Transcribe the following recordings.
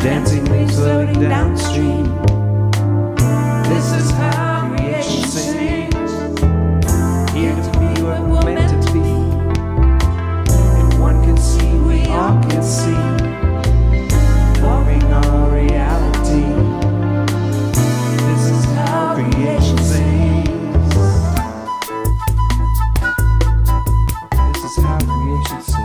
dancing waves floating downstream. This is how creation sings. Here to be what we're meant to be. If one can see, we all can see. Forming our reality. This is how creation sings. This is how creation sings.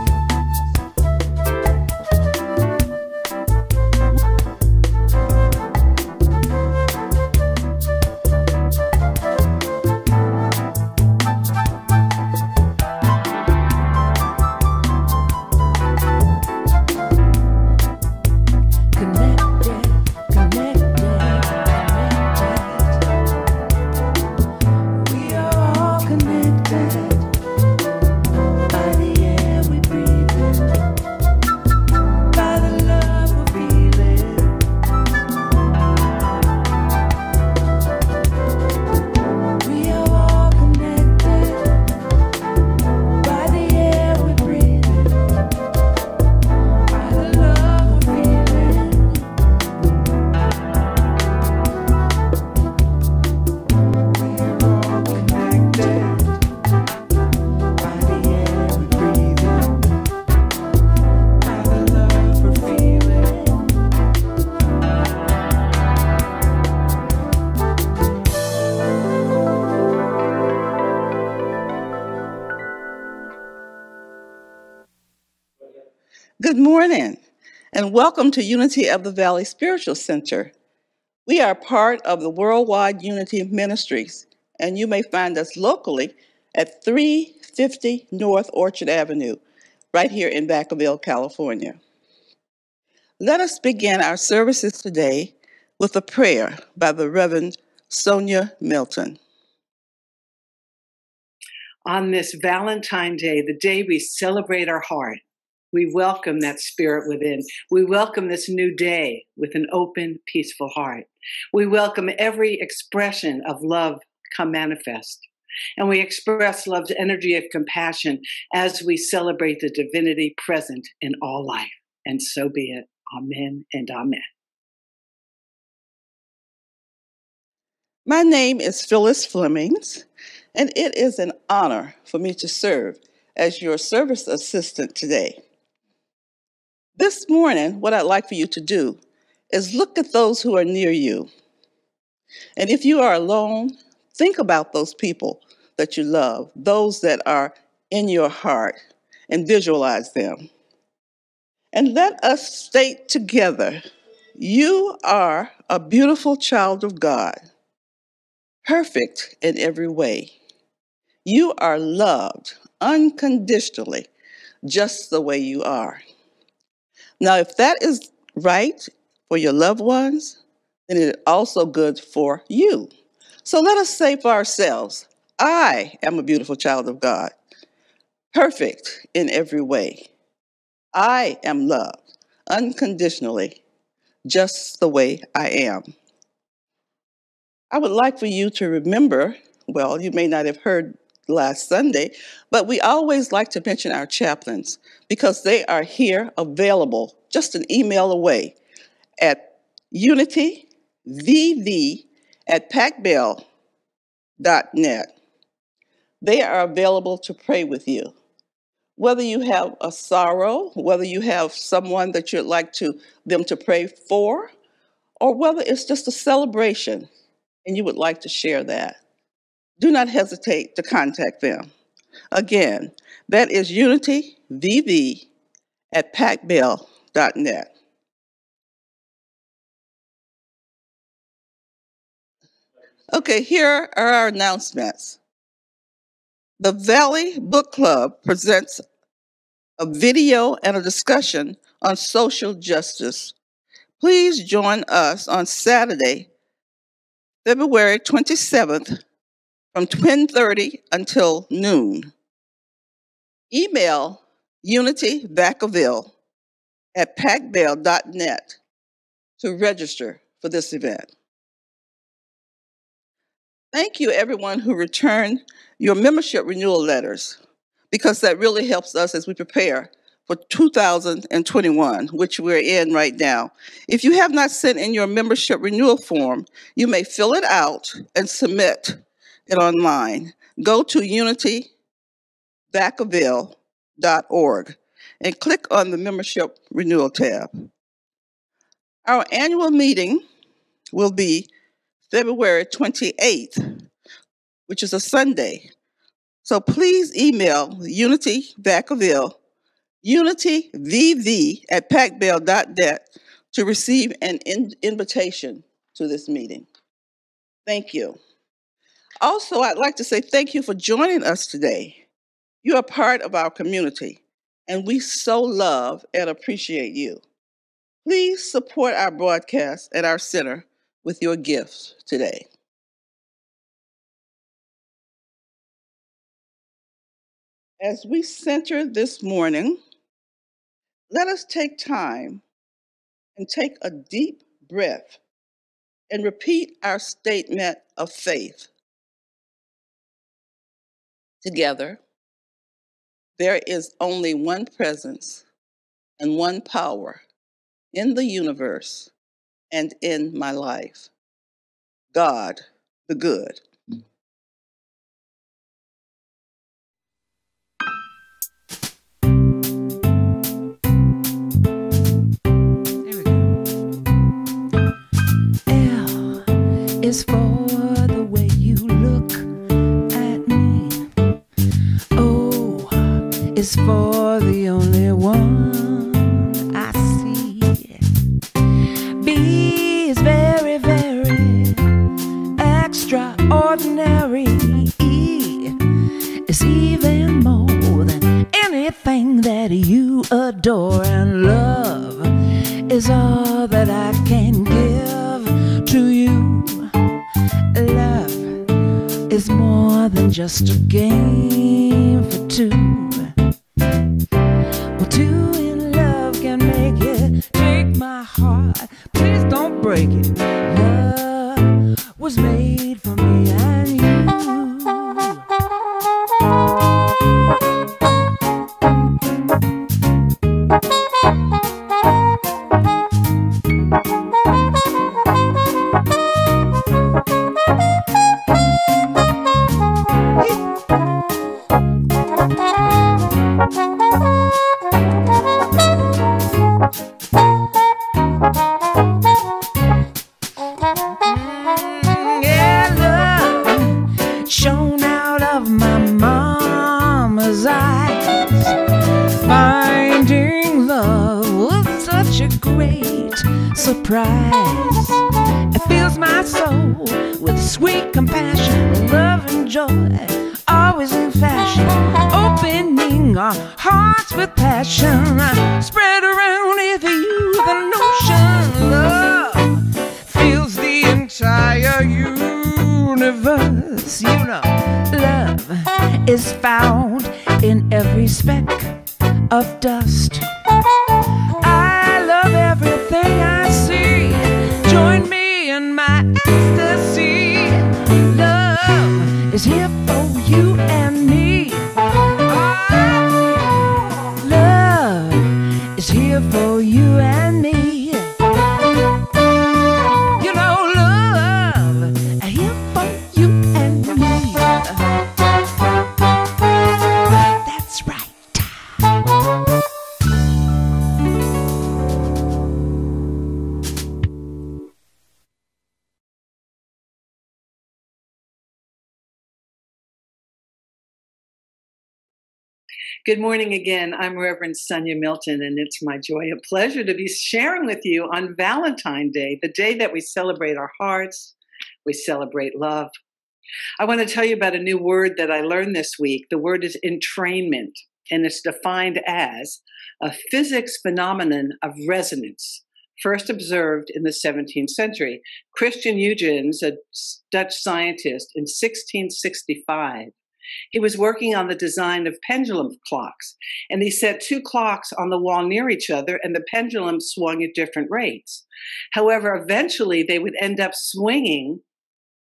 Good morning, and welcome to Unity of the Valley Spiritual Center. We are part of the Worldwide Unity Ministries, and you may find us locally at 350 North Orchard Avenue, right here in Vacaville, California. Let us begin our services today with a prayer by the Reverend Sonya Milton. On this Valentine's Day, the day we celebrate our heart, we welcome that spirit within. We welcome this new day with an open, peaceful heart. We welcome every expression of love come manifest. And we express love's energy of compassion as we celebrate the divinity present in all life. And so be it. Amen and amen. My name is Phyllis Flemings, and it is an honor for me to serve as your service assistant today. This morning, what I'd like for you to do is look at those who are near you. And if you are alone, think about those people that you love, those that are in your heart, and visualize them. And let us state together, you are a beautiful child of God, perfect in every way. You are loved unconditionally, just the way you are. Now, if that is right for your loved ones, then it is also good for you. So let us say for ourselves, I am a beautiful child of God, perfect in every way. I am loved unconditionally, just the way I am. I would like for you to remember, well, you may not have heard last Sunday, but we always like to mention our chaplains because they are here available just an email away at unityvv@pacbell.net. They are available to pray with you. Whether you have a sorrow, whether you have someone that you'd like them to pray for, or whether it's just a celebration and you would like to share that, do not hesitate to contact them. Again, that is unityvv@pacbell.net. Okay, here are our announcements. The Valley Book Club presents a video and a discussion on social justice. Please join us on Saturday, February 27th from 10:30 until noon. Email unityvacaville@pacbell.net to register for this event. Thank you, everyone who returned your membership renewal letters, because that really helps us as we prepare for 2021, which we're in right now. If you have not sent in your membership renewal form, you may fill it out and submit it online. Go to unityvacaville.org and click on the membership renewal tab. Our annual meeting will be February 28th, which is a Sunday. So please email Unity Vacaville, unityvv@pacbell.net to receive an invitation to this meeting. Thank you. Also, I'd like to say thank you for joining us today. You are part of our community, and we so love and appreciate you. Please support our broadcast at our center with your gifts today. As we center this morning, let us take time and take a deep breath and repeat our statement of faith. Together, there is only one presence and one power in the universe and in my life: God the Good. L is for the way you look at me. O is for the only one I see. B is very, very extraordinary. E is even more than anything that you adore. And love is all that I can give to you. Love is more than just a game for two. Well, two in love can make it. Take my heart, please don't break it. Love was made for me and you. Yeah, love shone out of my mama's eyes. Finding love was such a great surprise. It fills my soul with sweet compassion, love and joy, always in fashion, opening our hearts with passion. Spread around with you the notion love fills the entire universe. You know, love is found in every speck of dust. I love everything I see. Join me in my ecstasy. Love is here for you and me. Love is here for you and me. You know, love is here for you and me. That's right. Good morning again. I'm Reverend Sonya Milton, and it's my joy and pleasure to be sharing with you on Valentine's Day, the day that we celebrate our hearts, we celebrate love. I want to tell you about a new word that I learned this week. The word is entrainment, and it's defined as a physics phenomenon of resonance, first observed in the 17th century. Christian Huygens, a Dutch scientist, in 1665, he was working on the design of pendulum clocks, and he set two clocks on the wall near each other, and the pendulum swung at different rates. However, eventually they would end up swinging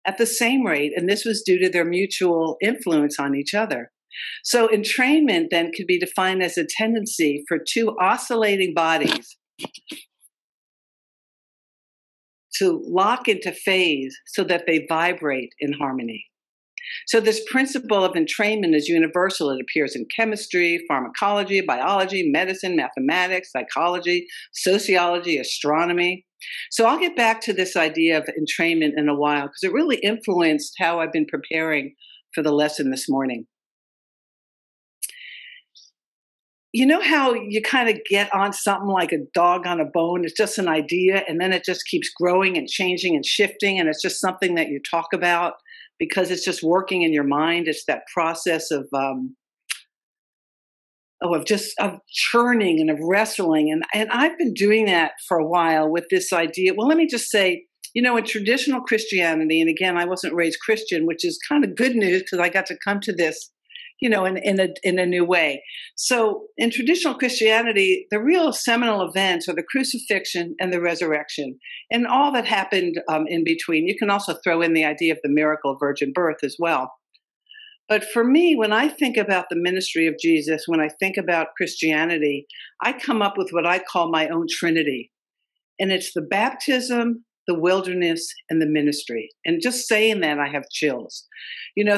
at the same rate, and this was due to their mutual influence on each other. So entrainment then could be defined as a tendency for two oscillating bodies to lock into phase so that they vibrate in harmony. So this principle of entrainment is universal. It appears in chemistry, pharmacology, biology, medicine, mathematics, psychology, sociology, astronomy. So I'll get back to this idea of entrainment in a while because it really influenced how I've been preparing for the lesson this morning. You know how you kind of get on something like a dog on a bone? It's just an idea, and then it just keeps growing and changing and shifting, and it's just something that you talk about because it's just working in your mind. It's that process of churning and of wrestling, and I've been doing that for a while with this idea. Well, let me just say, in traditional Christianity, and again, I wasn't raised Christian, which is kind of good news because I got to come to this in a new way. So in traditional Christianity, the real seminal events are the crucifixion and the resurrection and all that happened in between. You can also throw in the idea of the miracle of virgin birth as well. But for me, when I think about the ministry of Jesus, when I think about Christianity, I come up with what I call my own Trinity. And it's the baptism, the wilderness, and the ministry. And just saying that, I have chills.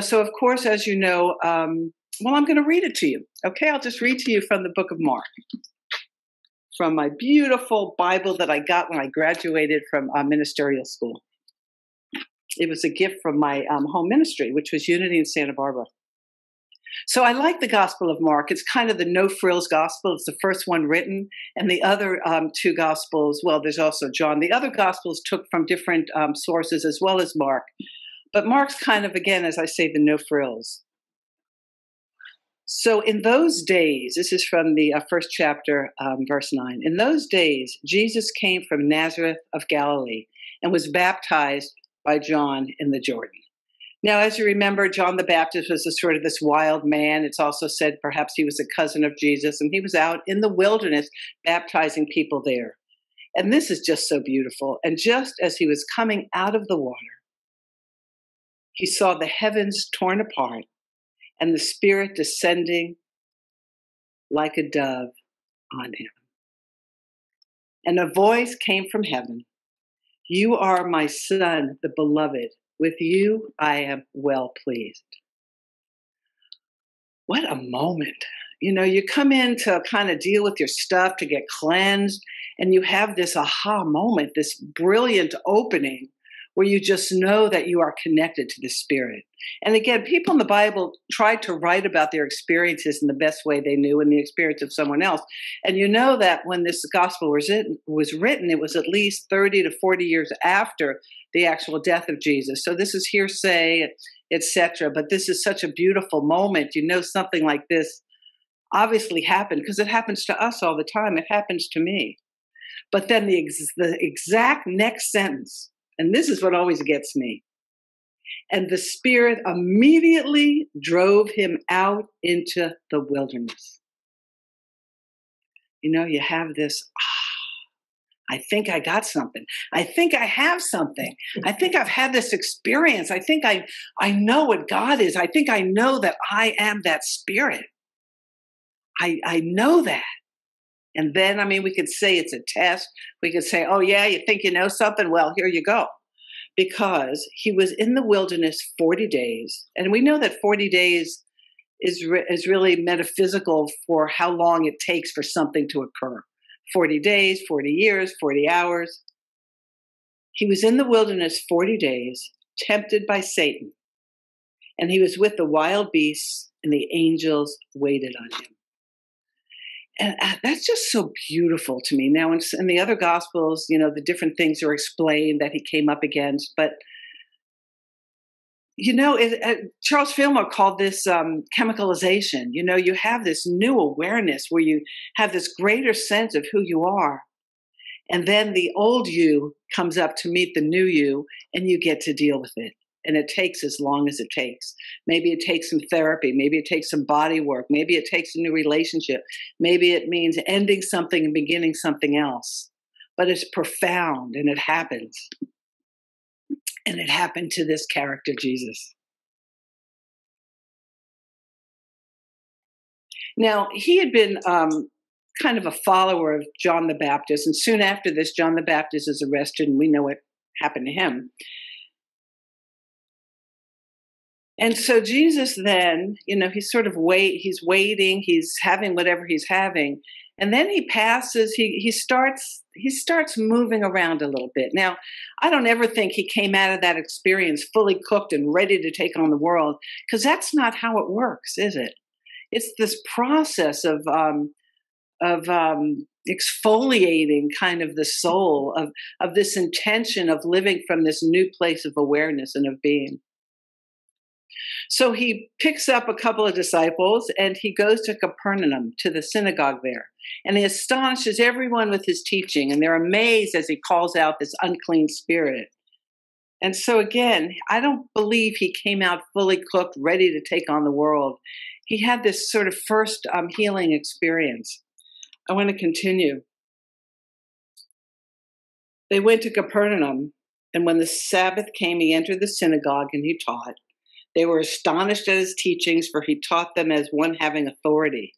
So of course, as you know, I'm going to read it to you. Okay, I'll just read to you from the book of Mark, from my beautiful Bible that I got when I graduated from ministerial school. It was a gift from my home ministry, which was Unity in Santa Barbara. So I like the Gospel of Mark. It's kind of the no-frills gospel. It's the first one written. And the other two Gospels, well, there's also John. The other Gospels took from different sources as well as Mark. But Mark's kind of, again, as I say, the no-frills. So in those days, this is from the first chapter, verse 9. In those days, Jesus came from Nazareth of Galilee and was baptized by John in the Jordan. Now, as you remember, John the Baptist was sort of this wild man. It's also said perhaps he was a cousin of Jesus, and he was out in the wilderness baptizing people there. And this is just so beautiful. And just as he was coming out of the water, he saw the heavens torn apart and the Spirit descending like a dove on him. And a voice came from heaven, "You are my Son, the beloved. With you I am well pleased." What a moment. You come in to kind of deal with your stuff, to get cleansed, and you have this aha moment, this brilliant opening where you just know that you are connected to the Spirit. And again, people in the Bible tried to write about their experiences in the best way they knew in the experience of someone else. And you know that when this gospel was written, it was at least 30 to 40 years after the actual death of Jesus. So this is hearsay, etc. But this is such a beautiful moment. Something like this obviously happened because it happens to us all the time. It happens to me. But then the exact next sentence, and this is what always gets me. And the Spirit immediately drove him out into the wilderness. You have this, I think I got something. I think I have something. I think I've had this experience. I think I know what God is. I think I know that I am that Spirit. I know that. And then, we could say it's a test. We could say, oh, yeah, you think you know something? Well, here you go. Because he was in the wilderness 40 days. And we know that 40 days is really metaphysical for how long it takes for something to occur. 40 days, 40 years, 40 hours. He was in the wilderness 40 days, tempted by Satan. And he was with the wild beasts, and the angels waited on him. And that's just so beautiful to me. Now, in the other Gospels, the different things are explained that he came up against. But, Charles Fillmore called this chemicalization. You have this new awareness where you have this greater sense of who you are. And then the old you comes up to meet the new you, and you get to deal with it. And it takes as long as it takes. Maybe it takes some therapy. Maybe it takes some body work. Maybe it takes a new relationship. Maybe it means ending something and beginning something else. But it's profound, and it happens. And it happened to this character, Jesus. Now, he had been kind of a follower of John the Baptist, and soon after this, John the Baptist is arrested, and we know what happened to him. And so Jesus then, he's sort of he's waiting, he's having whatever he's having, and then he passes, he starts moving around a little bit. Now, I don't ever think he came out of that experience fully cooked and ready to take on the world, because that's not how it works, is it? It's this process of exfoliating kind of the soul of this intention of living from this new place of awareness and of being. So he picks up a couple of disciples and he goes to Capernaum, to the synagogue there. And he astonishes everyone with his teaching. And they're amazed as he calls out this unclean spirit. And so again, I don't believe he came out fully cooked, ready to take on the world. He had this sort of first healing experience. I want to continue. They went to Capernaum, and when the Sabbath came, he entered the synagogue and he taught. They were astonished at his teachings, for he taught them as one having authority.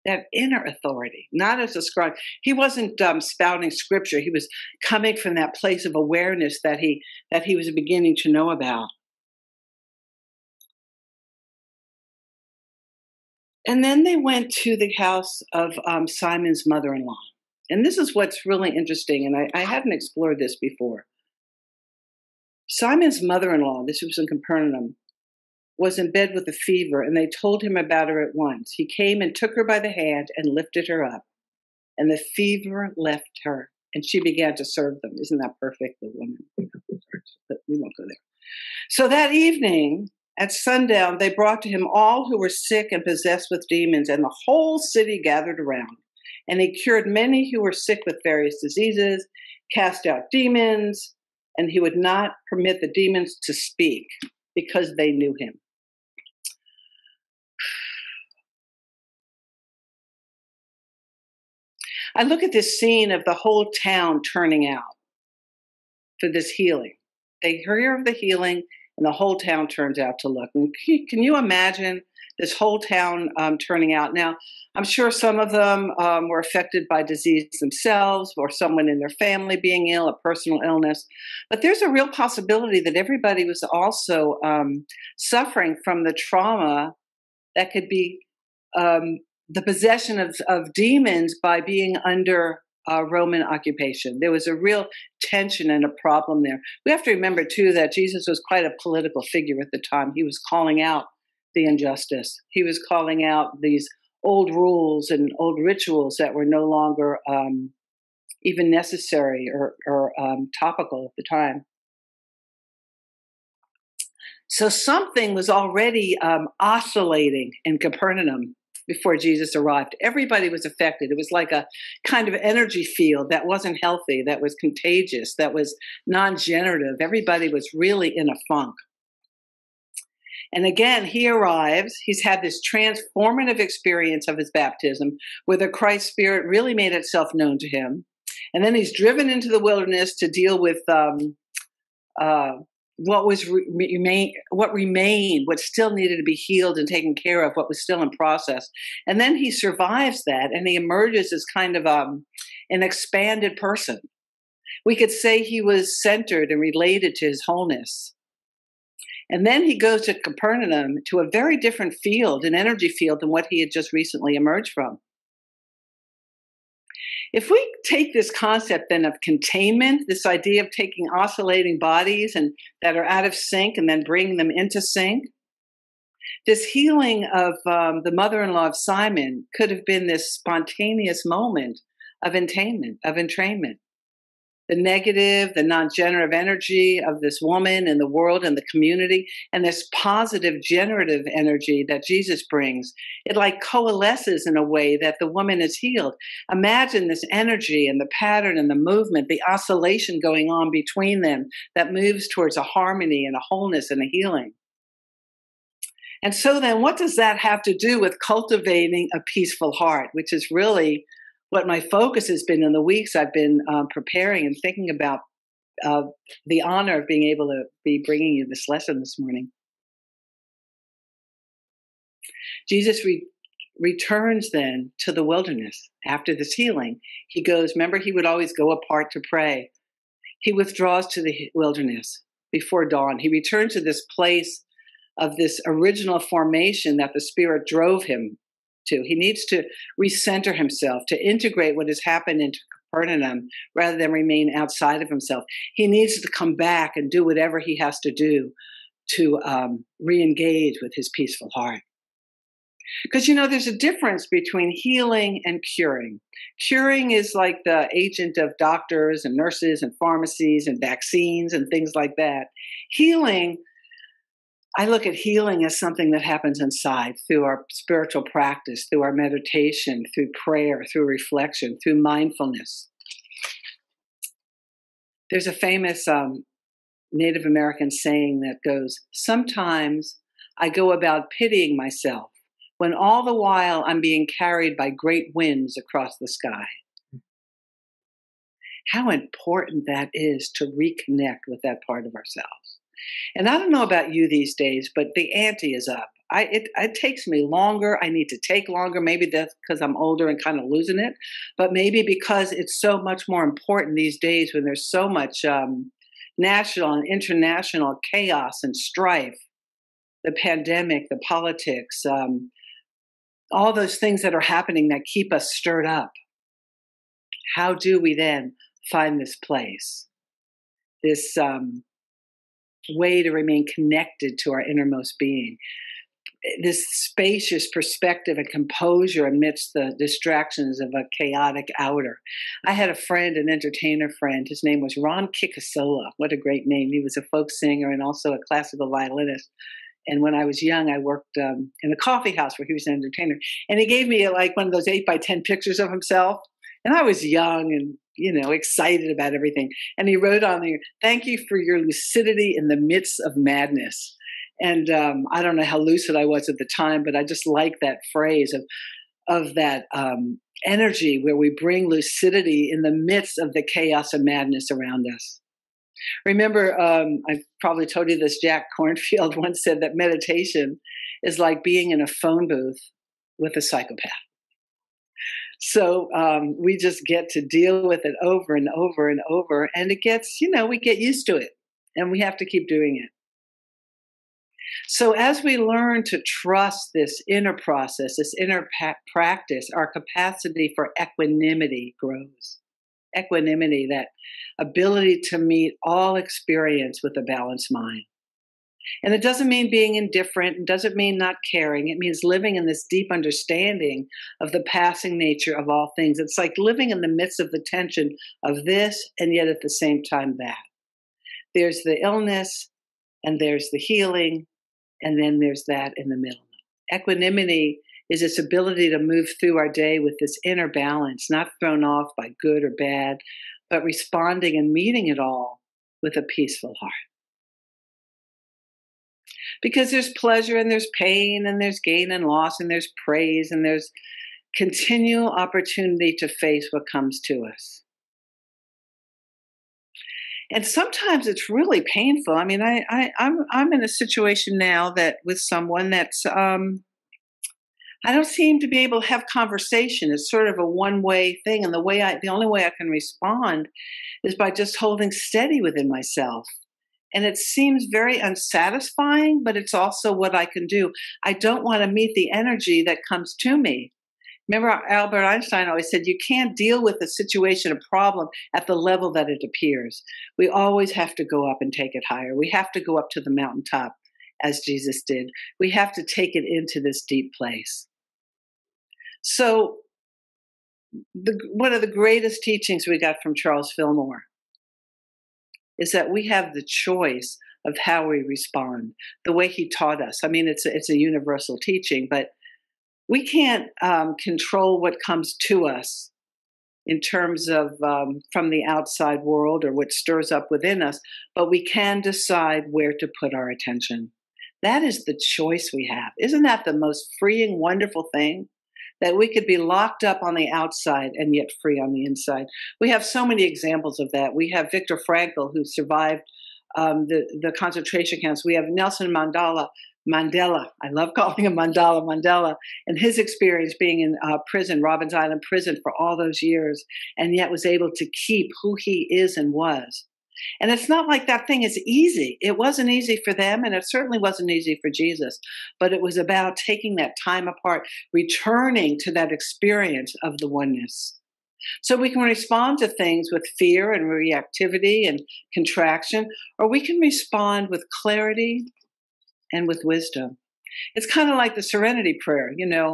That inner authority, not as a scribe. He wasn't spouting scripture. He was coming from that place of awareness that he was beginning to know about. And then they went to the house of Simon's mother-in-law. And this is what's really interesting, and I hadn't explored this before. Simon's mother-in-law, this was in Capernaum, was in bed with a fever, and they told him about her at once. He came and took her by the hand and lifted her up, and the fever left her, and she began to serve them. Isn't that perfect, the woman? But we won't go there. So that evening, at sundown, they brought to him all who were sick and possessed with demons, and the whole city gathered around. And he cured many who were sick with various diseases, cast out demons, and he would not permit the demons to speak because they knew him. I look at this scene of the whole town turning out for this healing. They hear of the healing, and the whole town turns out to look. And can you imagine this whole town turning out? Now, I'm sure some of them were affected by disease themselves, or someone in their family being ill, a personal illness. But there's a real possibility that everybody was also suffering from the trauma that could be the possession of demons by being under Roman occupation. There was a real tension and a problem there. We have to remember, too, that Jesus was quite a political figure at the time. He was calling out the injustice. He was calling out these old rules and old rituals that were no longer even necessary or topical at the time. So something was already oscillating in Capernaum before Jesus arrived. Everybody was affected. It was like a kind of energy field that wasn't healthy, that was contagious, that was non-generative. Everybody was really in a funk. And again, he arrives. He's had this transformative experience of his baptism where the Christ Spirit really made itself known to him. And then he's driven into the wilderness to deal with what remained, what still needed to be healed and taken care of, what was still in process. And then he survives that, and he emerges as kind of an expanded person. We could say he was centered and related to his wholeness. And then he goes to Capernaum, to a very different field, an energy field, than what he had just recently emerged from. If we take this concept then of containment, this idea of taking oscillating bodies and that are out of sync and then bringing them into sync, this healing of the mother-in-law of Simon could have been this spontaneous moment of entrainment. The negative, the non-generative energy of this woman and the world and the community, and this positive generative energy that Jesus brings. It like coalesces in a way that the woman is healed. Imagine this energy and the pattern and the movement, the oscillation going on between them that moves towards a harmony and a wholeness and a healing. And so then what does that have to do with cultivating a peaceful heart, which is really what my focus has been in the weeks I've been preparing and thinking about the honor of being able to be bringing you this lesson this morning. Jesus returns then to the wilderness after this healing. He goes, remember, he would always go apart to pray. He withdraws to the wilderness before dawn. He returns to this place of this original formation that the Spirit drove him to. He needs to recenter himself, to integrate what has happened into Capernaum rather than remain outside of himself. He needs to come back and do whatever he has to do to re-engage with his peaceful heart. Because, there's a difference between healing and curing. Curing is like the agent of doctors and nurses and pharmacies and vaccines and things like that. Healing, I look at healing as something that happens inside through our spiritual practice, through our meditation, through prayer, through reflection, through mindfulness. There's a famous Native American saying that goes, sometimes I go about pitying myself when all the while I'm being carried by great winds across the sky. How important that is to reconnect with that part of ourselves. And I don't know about you these days, but the ante is up. It takes me longer. I need to take longer. Maybe that's because I'm older and kind of losing it, but maybe because it's so much more important these days when there's so much national and international chaos and strife, the pandemic, the politics, all those things that are happening that keep us stirred up. How do we then find this place, this way to remain connected to our innermost being, this spacious perspective and composure amidst the distractions of a chaotic outer? I had a friend, an entertainer friend. His name was Ron Kikasola. What a great name. He was a folk singer and also a classical violinist. And when I was young, I worked in a coffee house where he was an entertainer. And he gave me like one of those 8x10 pictures of himself. And I was young and, excited about everything. And he wrote on there, "Thank you for your lucidity in the midst of madness." And I don't know how lucid I was at the time, but I just like that phrase of that energy where we bring lucidity in the midst of the chaos and madness around us. Remember, I've probably told you this, Jack Kornfield once said that meditation is like being in a phone booth with a psychopath. So we just get to deal with it over and over and over. And it gets, we get used to it and we have to keep doing it. So as we learn to trust this inner process, this inner practice, our capacity for equanimity grows. Equanimity, that ability to meet all experience with a balanced mind. And it doesn't mean being indifferent. It doesn't mean not caring. It means living in this deep understanding of the passing nature of all things. It's like living in the midst of the tension of this and yet at the same time that. There's the illness and there's the healing and then there's that in the middle. Equanimity is this ability to move through our day with this inner balance, not thrown off by good or bad, but responding and meeting it all with a peaceful heart. Because there's pleasure and there's pain and there's gain and loss and there's praise and there's continual opportunity to face what comes to us. And sometimes it's really painful. I mean, I'm in a situation now that with someone that's I don't seem to be able to have conversation. It's sort of a one-way thing, and the only way I can respond is by just holding steady within myself. And it seems very unsatisfying, but it's also what I can do. I don't want to meet the energy that comes to me. Remember, Albert Einstein always said, you can't deal with a situation, a problem, at the level that it appears. We always have to go up and take it higher. We have to go up to the mountaintop, as Jesus did. We have to take it into this deep place. So one of the greatest teachings we got from Charles Fillmore is that we have the choice of how we respond, the way he taught us. I mean, it's a universal teaching, but we can't control what comes to us in terms of from the outside world or what stirs up within us, but we can decide where to put our attention. That is the choice we have. Isn't that the most freeing, wonderful thing? That we could be locked up on the outside and yet free on the inside. We have so many examples of that. We have Viktor Frankl, who survived the concentration camps. We have Nelson Mandela, Mandela. I love calling him Mandela, and his experience being in prison, Robbins Island prison, for all those years, and yet was able to keep who he is and was. And it's not like that thing is easy. It wasn't easy for them, and it certainly wasn't easy for Jesus. But it was about taking that time apart, returning to that experience of the oneness. So we can respond to things with fear and reactivity and contraction, or we can respond with clarity and with wisdom. It's kind of like the serenity prayer,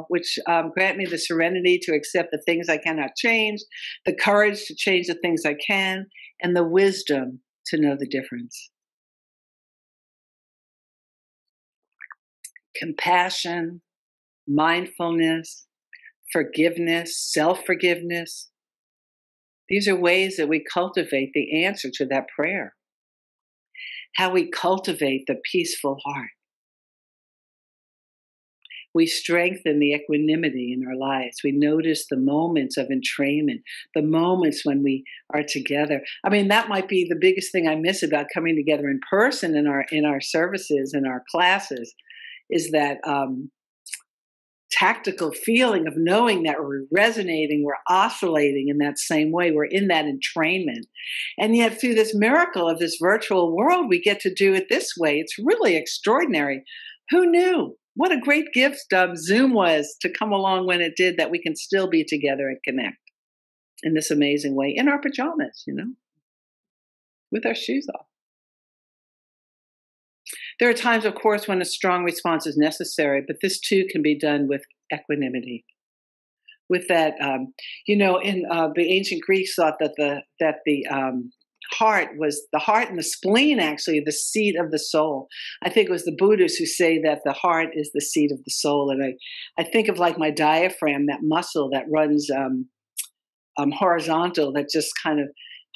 which grant me the serenity to accept the things I cannot change, the courage to change the things I can, and the wisdom to know the difference. Compassion, mindfulness, forgiveness, self-forgiveness. These are ways that we cultivate the answer to that prayer. How we cultivate the peaceful heart. We strengthen the equanimity in our lives. We notice the moments of entrainment, the moments when we are together. I mean, that might be the biggest thing I miss about coming together in person in our services and our classes, is that tactical feeling of knowing that we're resonating, we're oscillating in that same way. We're in that entrainment. And yet through this miracle of this virtual world, we get to do it this way. It's really extraordinary. Who knew? What a great gift Zoom was to come along when it did, that we can still be together and connect in this amazing way in our pajamas, with our shoes off. There are times, of course, when a strong response is necessary, but this too can be done with equanimity. With that, in the ancient Greeks thought that the heart and the spleen, actually, the seat of the soul. I think it was the Buddhists who say that the heart is the seat of the soul. And I think of like my diaphragm, that muscle that runs horizontal, that just kind of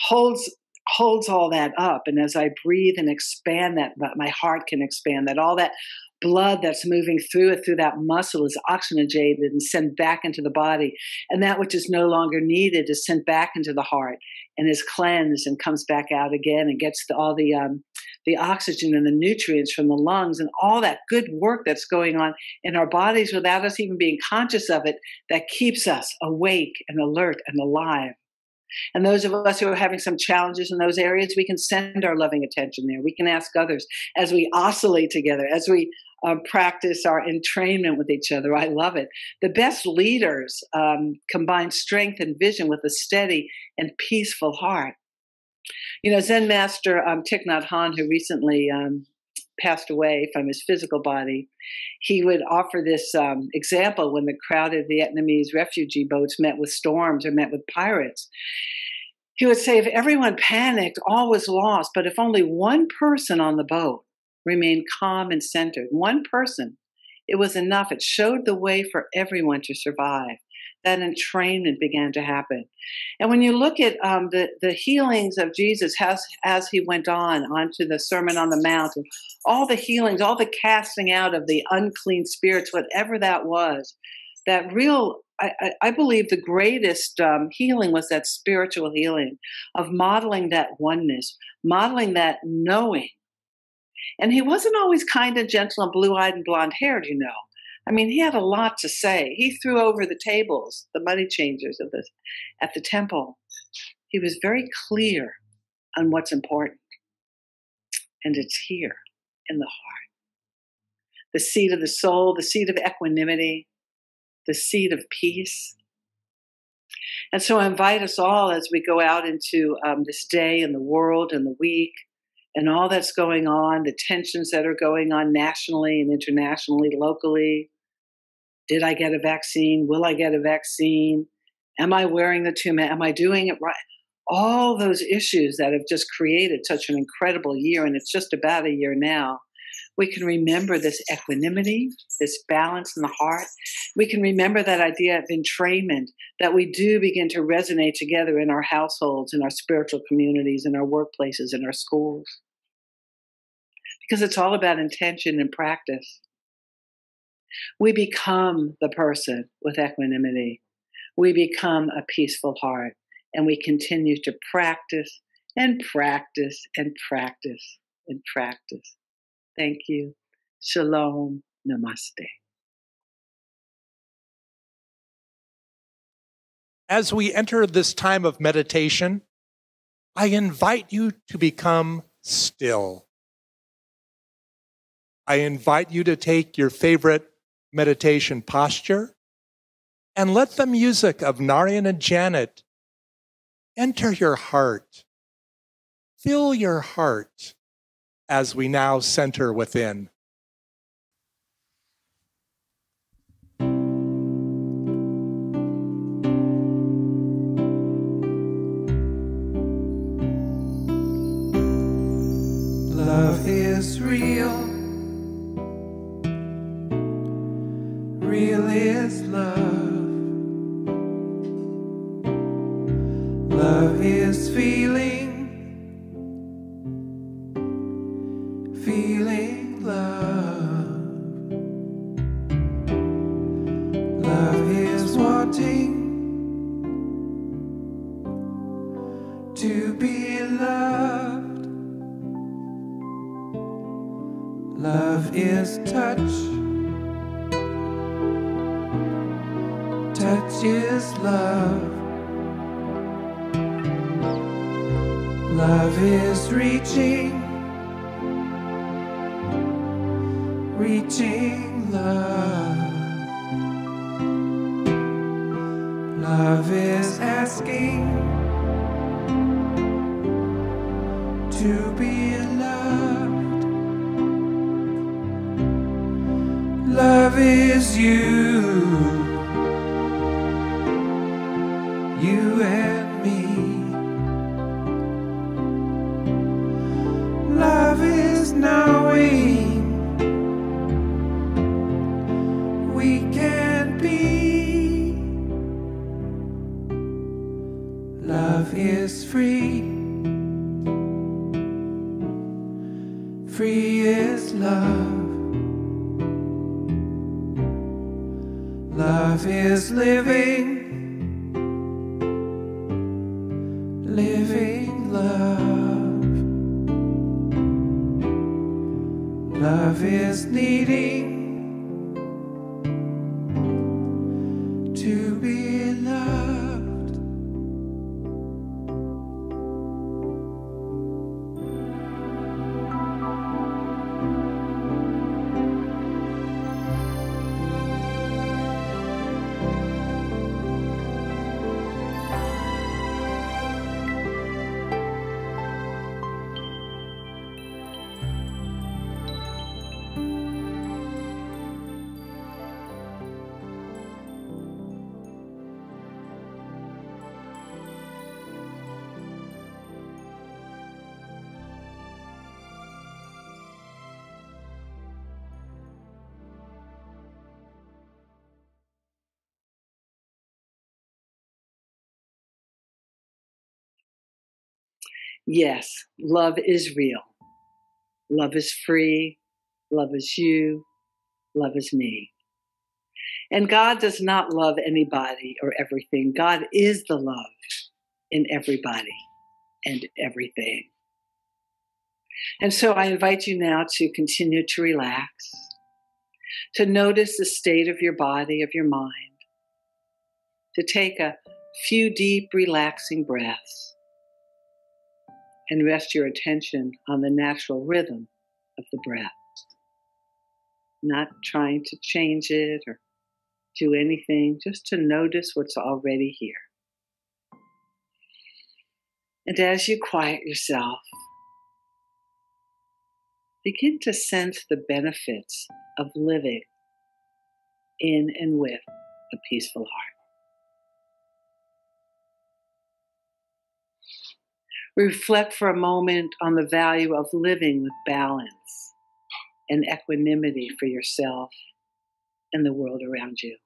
holds all that up. And as I breathe and expand that, my heart can expand, that all that blood that's moving through it, through that muscle, is oxygenated and sent back into the body. And that which is no longer needed is sent back into the heart and is cleansed and comes back out again and gets all the oxygen and the nutrients from the lungs and all that good work that's going on in our bodies without us even being conscious of it, that keeps us awake and alert and alive. And those of us who are having some challenges in those areas, we can send our loving attention there. We can ask others as we oscillate together, as we practice our entrainment with each other. I love it. The best leaders combine strength and vision with a steady and peaceful heart. Zen master Thich Nhat Hanh, who recently passed away from his physical body, he would offer this example when the crowded Vietnamese refugee boats met with storms or met with pirates. He would say, if everyone panicked, all was lost. But if only one person on the boat remained calm and centered, one person, it was enough. It showed the way for everyone to survive. That entrainment began to happen. And when you look at the healings of Jesus as he went onto the Sermon on the Mount, and all the healings, all the casting out of the unclean spirits, whatever that was, that real, I believe the greatest healing was that spiritual healing of modeling that oneness, modeling that knowing. And he wasn't always kind and gentle and blue-eyed and blonde-haired, I mean, he had a lot to say. He threw over the tables, the money changers at the temple. He was very clear on what's important. And it's here in the heart. The seat of the soul, the seat of equanimity, the seat of peace. And so I invite us all as we go out into this day and the world and the week and all that's going on, the tensions that are going on nationally and internationally, locally. Did I get a vaccine? Will I get a vaccine? Am I wearing the two? Am I doing it right? All those issues that have just created such an incredible year, and it's just about a year now. We can remember this equanimity, this balance in the heart. We can remember that idea of entrainment, that we do begin to resonate together in our households, in our spiritual communities, in our workplaces, in our schools. Because it's all about intention and practice. We become the person with equanimity. We become a peaceful heart, and we continue to practice and practice and practice and practice. Thank you. Shalom. Namaste. As we enter this time of meditation, I invite you to become still. I invite you to take your favorite meditation posture and let the music of Narayan and Janet enter your heart. Fill your heart as we now center within. Love is real. Real is love. Love is feeling. Feeling love. Love is wanting to be loved. Love is touch. Touch is love. Love is reaching. Reaching love. Love is asking to be loved. Love is you. You and me. Love is knowing we can be. Love is free. Free is love. Love is living. Living love. Love is needing to be loved. Yes, love is real. Love is free. Love is you. Love is me. And God does not love anybody or everything. God is the love in everybody and everything. And so I invite you now to continue to relax, to notice the state of your body, of your mind, to take a few deep, relaxing breaths and rest your attention on the natural rhythm of the breath, not trying to change it or do anything, just to notice what's already here. And as you quiet yourself, begin to sense the benefits of living in and with a peaceful heart. Reflect for a moment on the value of living with balance and equanimity for yourself and the world around you.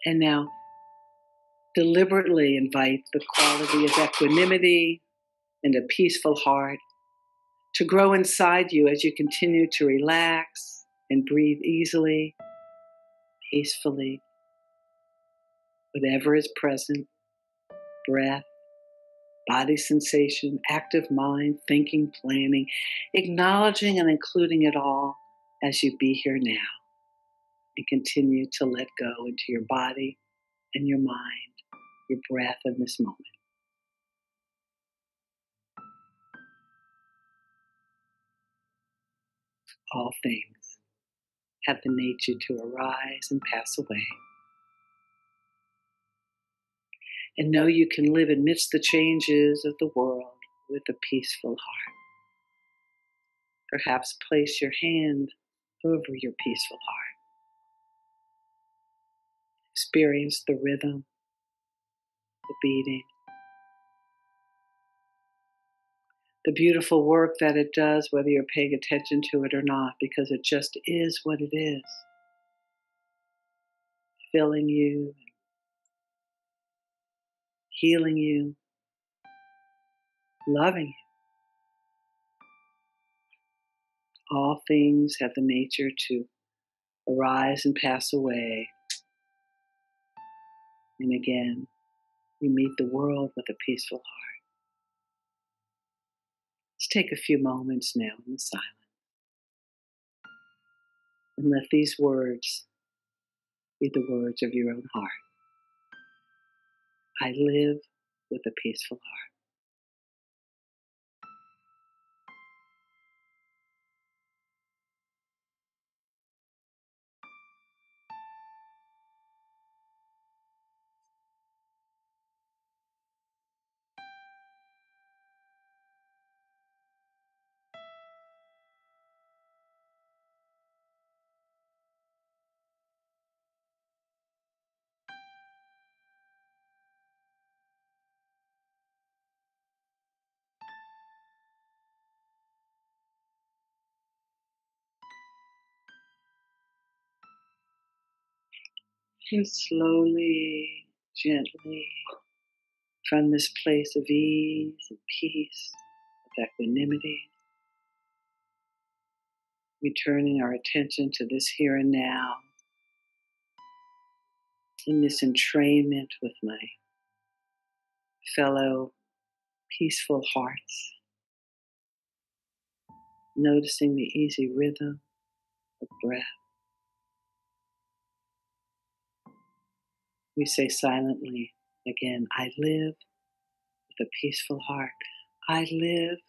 And now, deliberately invite the quality of equanimity and a peaceful heart to grow inside you as you continue to relax and breathe easily, peacefully, whatever is present, breath, body sensation, active mind, thinking, planning, acknowledging and including it all as you be here now. And continue to let go into your body and your mind, your breath in this moment. All things have the nature to arise and pass away. And know you can live amidst the changes of the world with a peaceful heart. Perhaps place your hand over your peaceful heart. Experience the rhythm, the beating, the beautiful work that it does, whether you're paying attention to it or not, because it just is what it is. Filling you, healing you, loving you. All things have the nature to arise and pass away. And again, you meet the world with a peaceful heart. Let's take a few moments now in the silence and let these words be the words of your own heart. I live with a peaceful heart. And slowly, gently, from this place of ease and peace, of equanimity, returning our attention to this here and now, in this entrainment with my fellow peaceful hearts, noticing the easy rhythm of breath. We say silently again, I live with a peaceful heart. I live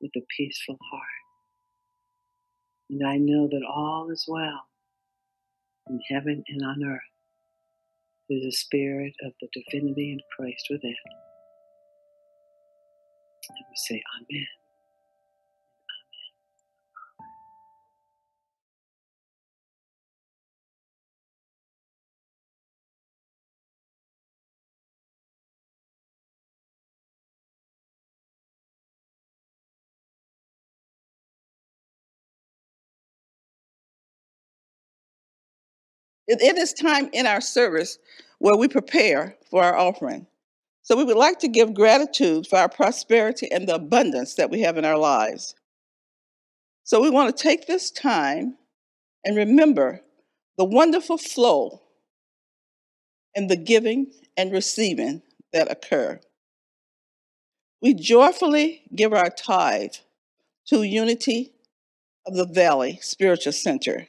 with a peaceful heart. And I know that all is well in heaven and on earth through the spirit of the divinity in Christ within. And we say Amen. It is time in our service where we prepare for our offering. So we would like to give gratitude for our prosperity and the abundance that we have in our lives. So we want to take this time and remember the wonderful flow and the giving and receiving that occur. We joyfully give our tithe to Unity of the Valley Spiritual Center.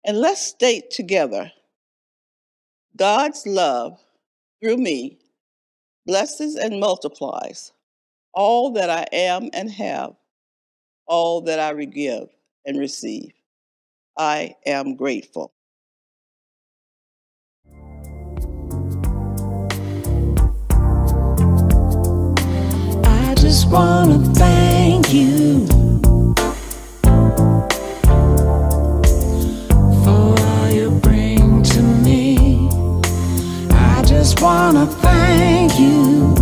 And let's state together, God's love through me blesses and multiplies all that I am and have, all that I give and receive. I am grateful. I just want to thank you for all you bring to me. I just want to thank you.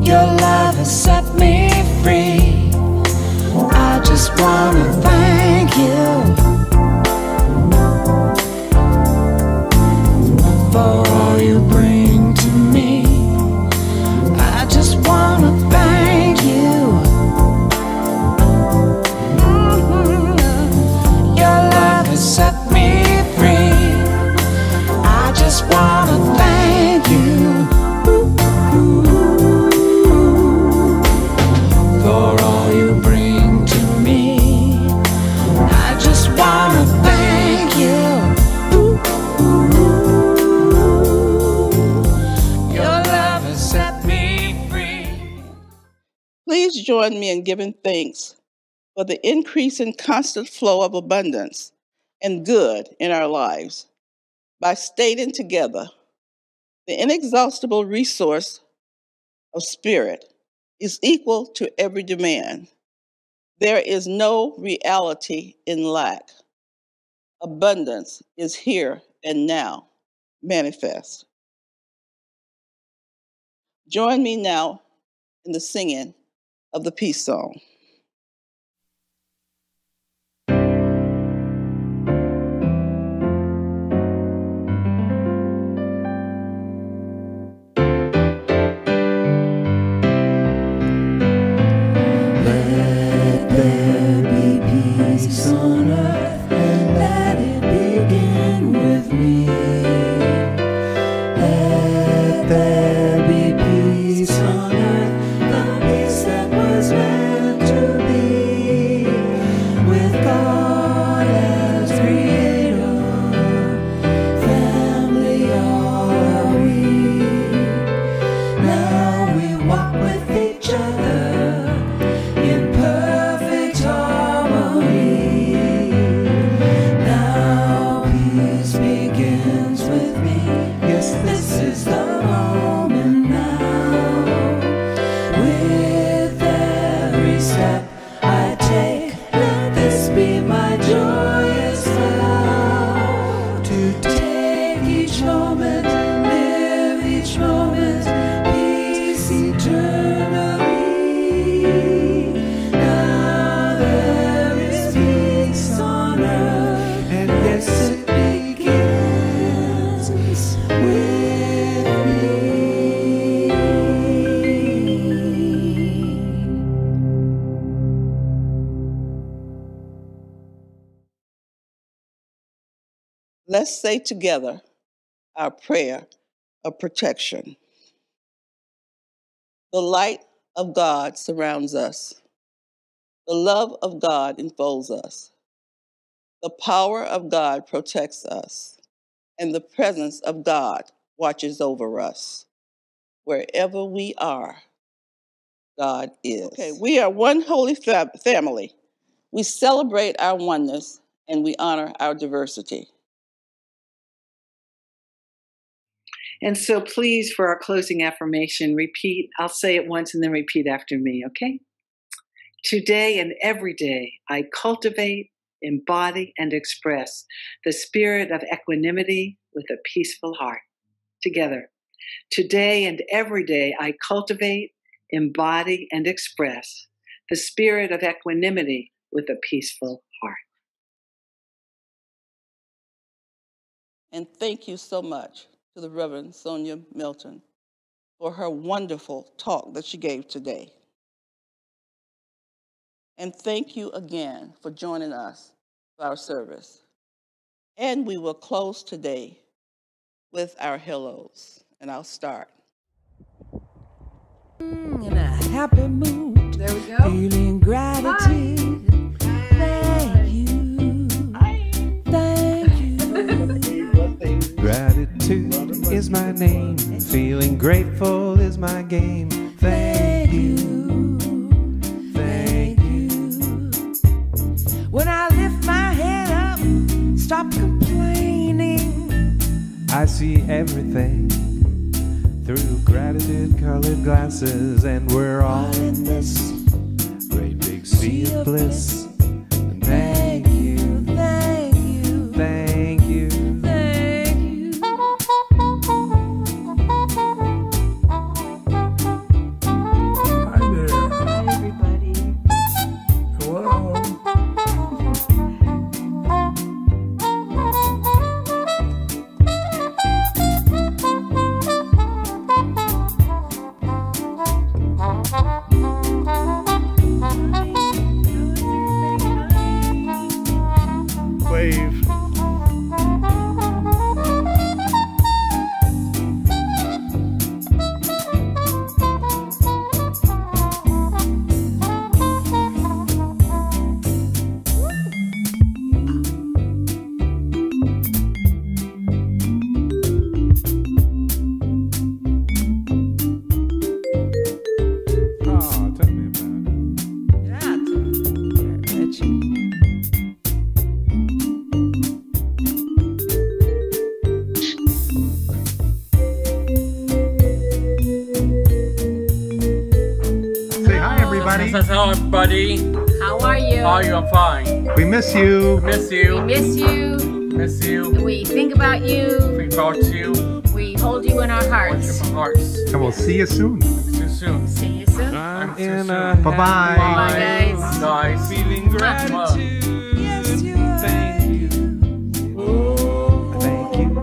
Your love has set me free. I just want to thank you for all you bring to me. I just want to thank you. Your love has set me free. I just want to thank you. join me in giving thanks for the increase in constant flow of abundance and good in our lives by stating together, the inexhaustible resource of spirit is equal to every demand. There is no reality in lack. Abundance is here and now, manifest. Join me now in the singing of the peace song. Let there be peace on earth, and let it begin with me. Let there be peace on earth, the peace that was meant to be, with God as creator, family are we. Now we walk with each other in perfect harmony. Now peace begins with me. Yes, this is the moment now. With every step I take, let this be my joyous vow. To take each moment, live each moment, peace eternally. Now there is peace on earth, and yes, it begins with me. Let's say together our prayer of protection. The light of God surrounds us. The love of God enfolds us. The power of God protects us. And the presence of God watches over us. Wherever we are, God is. Okay, we are one holy family. We celebrate our oneness and we honor our diversity. And so please, for our closing affirmation, repeat. I'll say it once and then repeat after me, okay? Today and every day, I cultivate, embody, and express the spirit of equanimity with a peaceful heart. Together. Today and every day, I cultivate, embody, and express the spirit of equanimity with a peaceful heart. And thank you so much to the Reverend Sonya Milton for her wonderful talk that she gave today. And thank you again for joining us for our service. And we will close today with our hellos. And I'll start. In a happy mood, There we go. feeling gratitude. Thank you. Thank you. Gratitude is my name. Feeling grateful is my game. Thank you. Thank you. When I lift my head up, stop complaining. I see everything through gratitude-colored glasses, and we're all in this great big sea of bliss. And thank you. Thank you. Thank you. Thank you. Hi there. Hi, everybody. Hello. says hello, everybody. How are you? How are you? I'm fine. We miss you. Miss you. We miss you. Miss you. We think about you. Think about you. We hold you in our Watch hearts. your hearts. And we'll see you soon. See you soon. See you soon. I'm too in soon. a Bye-bye. Bye, guys. Guys. feeling gratitude. Yes, you are. Thank you. Thank you.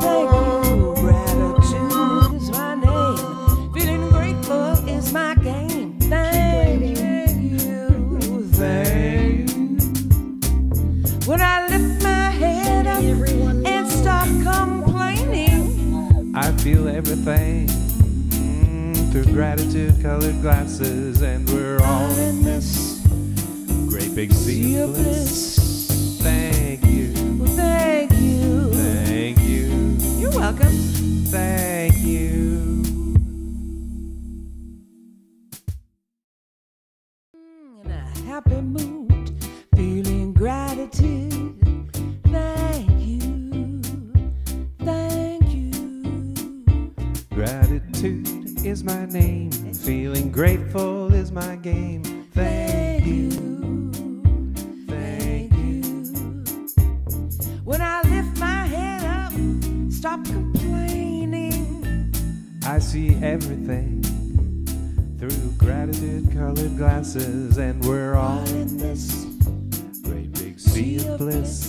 Thank you. Gratitude is my name. Feeling grateful is my game. Thank you. Thank you. When I lift my head up and stop complaining, I feel everything through gratitude colored glasses, and we're all in this great big sea of bliss. Thank you. well, thank you. Thank you. You're welcome. Thank you. In a happy mood, feeling gratitude. Thank you. Thank you. Gratitude is my name. Feeling grateful is my game. Thank you. Thank you. When I lift my head up, stop complaining. I see everything through gratitude colored glasses, and we're all in this great big sea of bliss.